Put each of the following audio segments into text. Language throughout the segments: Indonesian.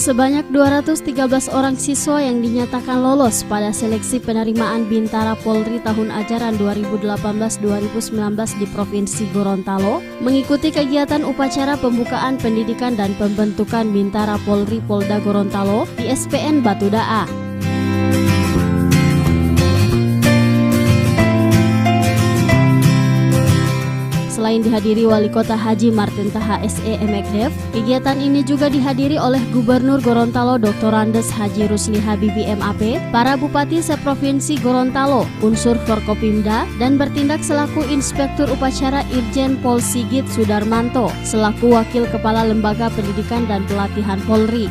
Sebanyak 213 orang siswa yang dinyatakan lolos pada seleksi penerimaan Bintara Polri tahun ajaran 2018-2019 di Provinsi Gorontalo mengikuti kegiatan upacara pembukaan pendidikan dan pembentukan Bintara Polri Polda Gorontalo di SPN Batu Daa. Selain dihadiri Wali Kota Haji Martin Taha SE Emekdev, kegiatan ini juga dihadiri oleh Gubernur Gorontalo Dr. Andes Haji Rusli Habibi MAP, para Bupati seprovinsi Gorontalo, unsur Forkopimda, dan bertindak selaku Inspektur Upacara Irjen Pol Sigit Sudarmanto, selaku Wakil Kepala Lembaga Pendidikan dan Pelatihan Polri.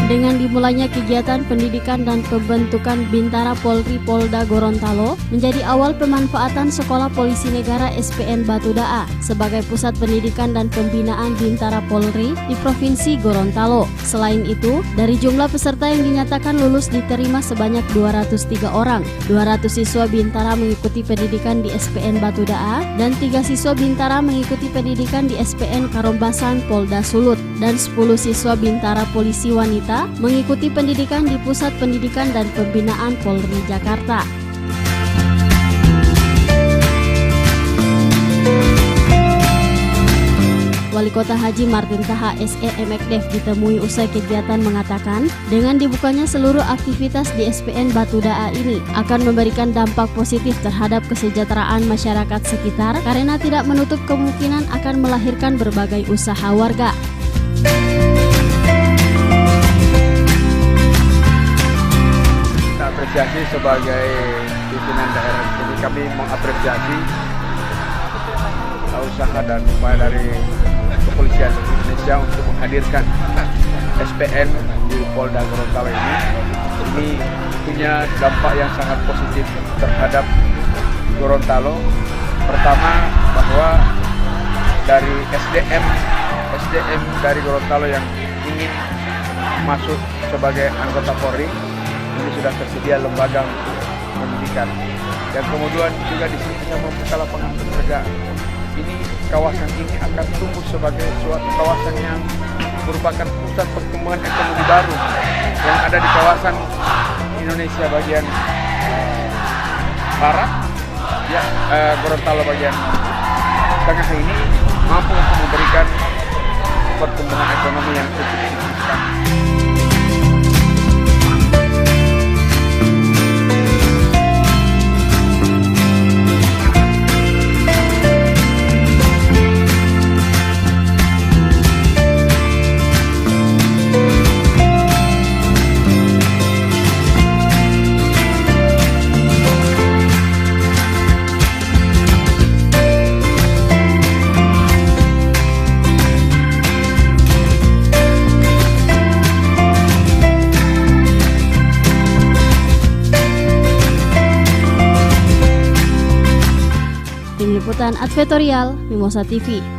Dengan dimulainya kegiatan pendidikan dan pembentukan Bintara Polri Polda Gorontalo menjadi awal pemanfaatan Sekolah Polisi Negara SPN Batu Daa sebagai pusat pendidikan dan pembinaan Bintara Polri di Provinsi Gorontalo. Selain itu, dari jumlah peserta yang dinyatakan lulus diterima sebanyak 203 orang. 200 siswa Bintara mengikuti pendidikan di SPN Batu Daa dan 3 siswa Bintara mengikuti pendidikan di SPN Karombasan Polda Sulut dan 10 siswa Bintara Polisi Wanita mengikuti pendidikan di Pusat Pendidikan dan Pembinaan Polri Jakarta. Wali Kota Haji Martin Taha SE Emekdev ditemui usai kegiatan mengatakan, dengan dibukanya seluruh aktivitas di SPN Batu Daa ini akan memberikan dampak positif terhadap kesejahteraan masyarakat sekitar karena tidak menutup kemungkinan akan melahirkan berbagai usaha warga. Apresiasi sebagai pimpinan daerah ini, kami mengapresiasi usaha dan upaya dari Kepolisian Indonesia untuk menghadirkan SPN di Polda Gorontalo ini. Ini punya dampak yang sangat positif terhadap Gorontalo. Pertama, bahwa dari SDM dari Gorontalo yang ingin masuk sebagai anggota Polri, ini sudah tersedia lembaga pendidikan, dan kemudian juga di sini kita membuka lapangan pekerjaan. Ini kawasan ini akan tumbuh sebagai suatu kawasan yang merupakan pusat pertumbuhan ekonomi baru yang ada di kawasan Indonesia bagian barat, Gorontalo bagian tengah ini mampu untuk memberikan pertumbuhan ekonomi yang cukup signifikan. Tim Liputan Advertorial Mimosa TV.